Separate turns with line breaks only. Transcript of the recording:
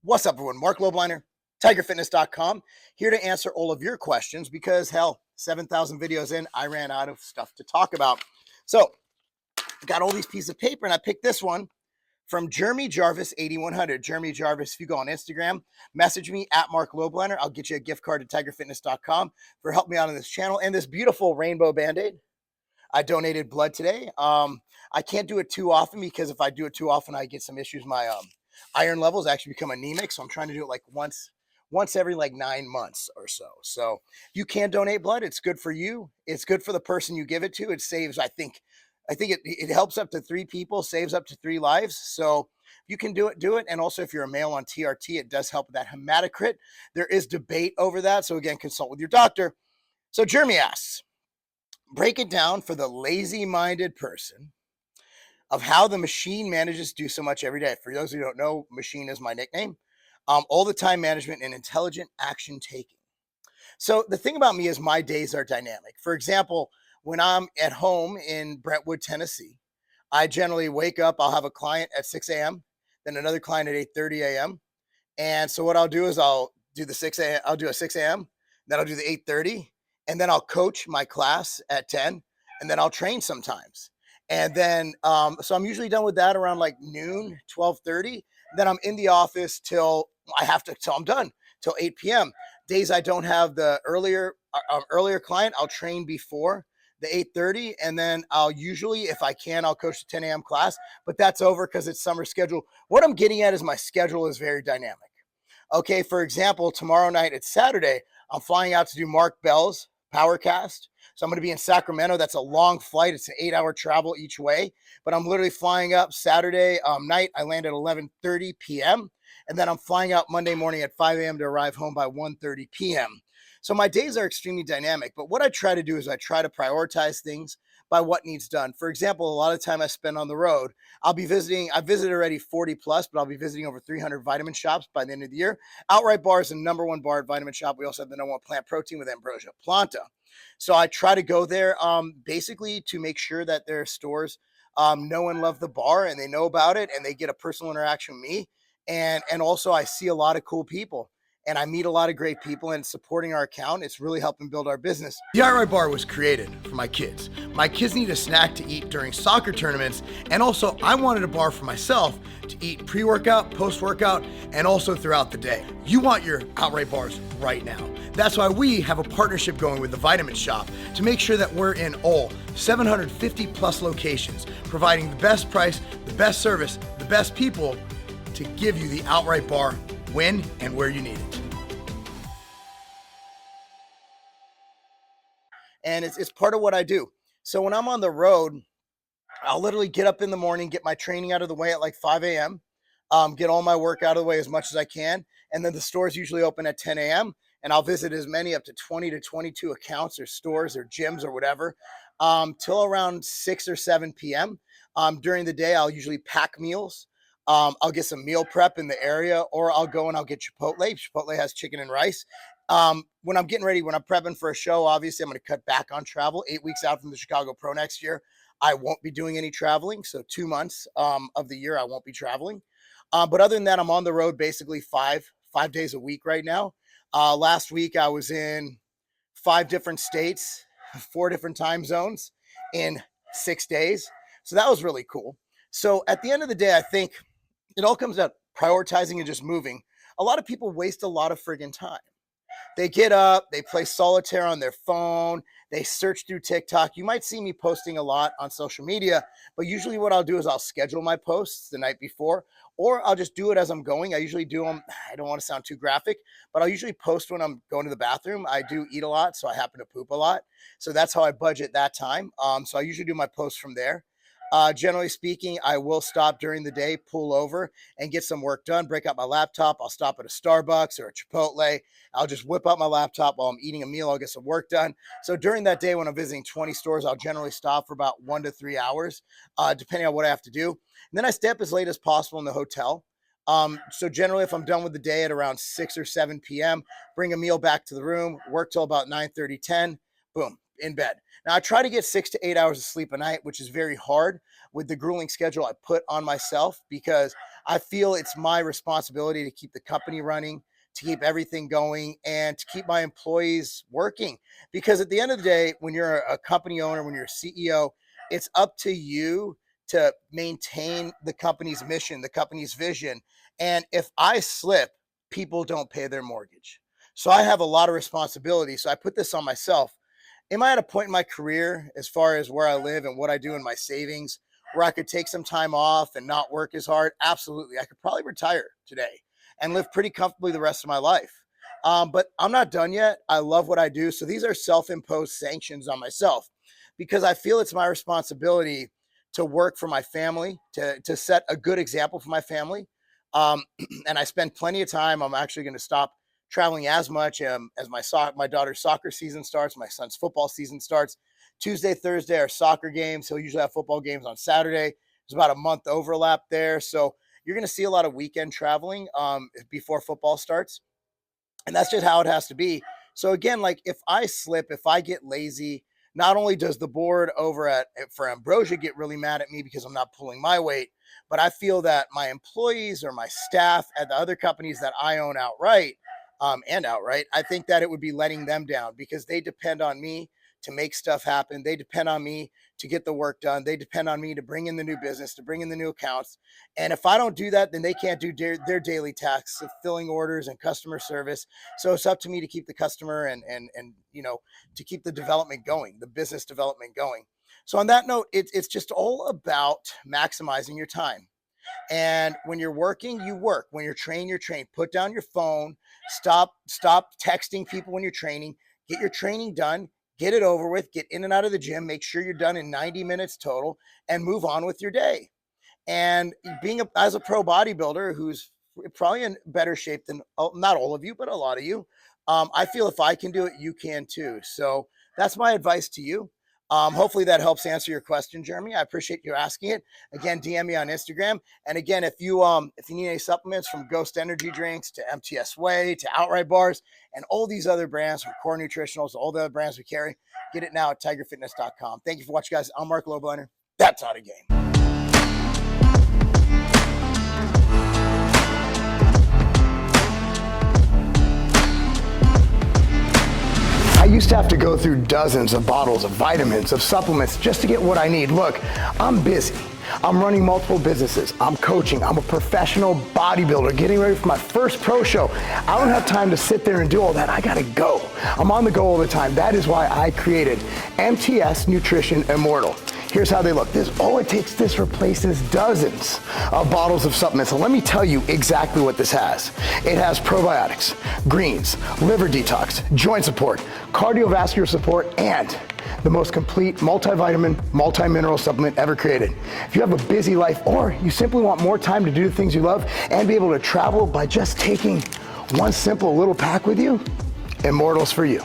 What's up, everyone? Marc Lobliner, tigerfitness.com, here to answer all of your questions because, hell, 7,000 videos in, I ran out of stuff to talk about. So, I got all these pieces of paper, and I picked this one from Jeremy Jarvis 8100. Jeremy Jarvis, if you go on Instagram, message me at Marc Lobliner. I'll get you a gift card to tigerfitness.com for helping me out on this channel. And this beautiful rainbow Band-Aid. I donated blood today. I can't do it too often because if I do it too often, I get some issues. My iron levels actually become anemic. So I'm trying to do it like once every like 9 months or so. So you can donate blood. It's good for you. It's good for the person you give it to. It saves, I think it helps up to 3 people, saves up to 3 lives. So you can do it. And also if you're a male on TRT, it does help with that hematocrit. There is debate over that. So again, consult with your doctor. So Jeremy asks, break it down for the lazy-minded person of how the machine manages to do so much every day. For those who don't know, machine is my nickname. All the time management and intelligent action taking. So the thing about me is my days are dynamic. For example, when I'm at home in Brentwood, Tennessee, I generally wake up, I'll have a client at 6 a.m., then another client at 8:30 a.m. And so what I'll do is I'll do a 6 a.m., then I'll do the 8:30, and then I'll coach my class at 10, and then I'll train sometimes. And then, so I'm usually done with that around like noon, 12:30. Then I'm in the office till I'm done, till 8 p.m. Days I don't have the earlier client, I'll train before the 8:30. And then I'll usually, if I can, I'll coach the 10 a.m. class, but that's over because it's summer schedule. What I'm getting at is my schedule is very dynamic. Okay, for example, tomorrow night, it's Saturday, I'm flying out to do Mark Bell's Powercast. So I'm going to be in Sacramento. That's a long flight. It's an 8-hour travel each way. But I'm literally flying up Saturday night. I land at 11:30 p.m. And then I'm flying out Monday morning at 5 a.m. to arrive home by 1:30 p.m. So my days are extremely dynamic. But what I try to do is I try to prioritize things by what needs done. For example, a lot of time I spend on the road. I've visited already 40 plus, but I'll be visiting over 300 vitamin shops by the end of the year. Outright Bar is the #1 bar at Vitamin Shop. We also have the #1 plant protein with Ambrosia Planta. So I try to go there basically to make sure that their stores know and love the bar and they know about it and they get a personal interaction with me. And also I see a lot of cool people and I meet a lot of great people, and supporting our account, it's really helping build our business. The Outright Bar was created for my kids. My kids need a snack to eat during soccer tournaments, and also I wanted a bar for myself to eat pre-workout, post-workout, and also throughout the day. You want your Outright Bars right now. That's why we have a partnership going with the Vitamin Shop to make sure that we're in all 750 plus locations, providing the best price, the best service, the best people to give you the Outright Bar when and where you need it. And it's part of what I do. So when I'm on the road, I'll literally get up in the morning, get my training out of the way at like 5 a.m., get all my work out of the way as much as I can. And then the stores usually open at 10 a.m. and I'll visit as many up to 20 to 22 accounts or stores or gyms or whatever till around 6 or 7 p.m. During the day, I'll usually pack meals. I'll get some meal prep in the area, or I'll go and I'll get Chipotle. Chipotle has chicken and rice. When I'm getting ready, when I'm prepping for a show, obviously I'm going to cut back on travel. 8 weeks out from the Chicago Pro next year, I won't be doing any traveling. So 2 months of the year, I won't be traveling. But other than that, I'm on the road basically five days a week right now. Last week, I was in 5 different states, 4 different time zones in 6 days. So that was really cool. So at the end of the day, I think it all comes out prioritizing and just moving. A lot of people waste a lot of friggin' time. They get up, they play solitaire on their phone, they search through TikTok. You might see me posting a lot on social media, but usually what I'll do is I'll schedule my posts the night before, or I'll just do it as I'm going. I usually do them, I don't want to sound too graphic, but I'll usually post when I'm going to the bathroom. I do eat a lot, so I happen to poop a lot. So that's how I budget that time. So I usually do my posts from there. Generally speaking, I will stop during the day, pull over and get some work done, break out my laptop. I'll stop at a Starbucks or a Chipotle. I'll just whip out my laptop while I'm eating a meal. I'll get some work done. So during that day, when I'm visiting 20 stores, I'll generally stop for about 1 to 3 hours, depending on what I have to do. And then I stay up as late as possible in the hotel. So generally, if I'm done with the day at around 6 or 7 p.m., bring a meal back to the room, work till about 9:30, 10, boom, in bed. Now I try to get 6 to 8 hours of sleep a night, which is very hard with the grueling schedule I put on myself, because I feel it's my responsibility to keep the company running, to keep everything going, and to keep my employees working. Because at the end of the day, when you're a company owner, when you're a CEO, it's up to you to maintain the company's mission, the company's vision. And if I slip, people don't pay their mortgage. So I have a lot of responsibility. So I put this on myself. Am I at a point in my career, as far as where I live and what I do in my savings, where I could take some time off and not work as hard? Absolutely. I could probably retire today and live pretty comfortably the rest of my life. But I'm not done yet. I love what I do. So these are self-imposed sanctions on myself, because I feel it's my responsibility to work for my family, to set a good example for my family. And I spend plenty of time. I'm actually going to stop traveling as much as my daughter's soccer season starts, my son's football season starts. Tuesday, Thursday are soccer games. He'll usually have football games on Saturday. There's about a month overlap there. So you're going to see a lot of weekend traveling before football starts. And that's just how it has to be. So again, like if I slip, if I get lazy, not only does the board over for Ambrosia get really mad at me because I'm not pulling my weight, but I feel that my employees or my staff at the other companies that I own outright, I think that it would be letting them down, because they depend on me to make stuff happen. They depend on me to get the work done. They depend on me to bring in the new business, to bring in the new accounts. And if I don't do that, then they can't do their daily tasks of filling orders and customer service. So it's up to me to keep the customer and to keep the development going, the business development going. So on that note, it's just all about maximizing your time. And when you're working, you work. When you're training, you're trained. Put down your phone. Stop texting people when you're training. Get your training done. Get it over with. Get in and out of the gym. Make sure you're done in 90 minutes total, and move on with your day. And as a pro bodybuilder who's probably in better shape than, not all of you, but a lot of you, I feel if I can do it, you can too. So that's my advice to you. Hopefully that helps answer your question, Jeremy. I appreciate you asking it. Again, DM me on Instagram. And again, if you need any supplements, from Ghost Energy drinks to MTS Whey to Outright bars and all these other brands, from Core Nutritionals, all the other brands we carry, get it now at tigerfitness.com. Thank you for watching, guys. I'm Marc Lobliner. That's How to Game. I used to have to go through dozens of bottles of vitamins, of supplements, just to get what I need. Look, I'm busy. I'm running multiple businesses. I'm coaching. I'm a professional bodybuilder getting ready for my first pro show. I don't have time to sit there and do all that. I gotta go. I'm on the go all the time. That is why I created MTS Nutrition Immortal. Here's how they look. This replaces dozens of bottles of supplements. So let me tell you exactly what this has. It has probiotics, greens, liver detox, joint support, cardiovascular support, and the most complete multivitamin, multi-mineral supplement ever created. If you have a busy life, or you simply want more time to do the things you love and be able to travel by just taking one simple little pack with you, Immortal's for you.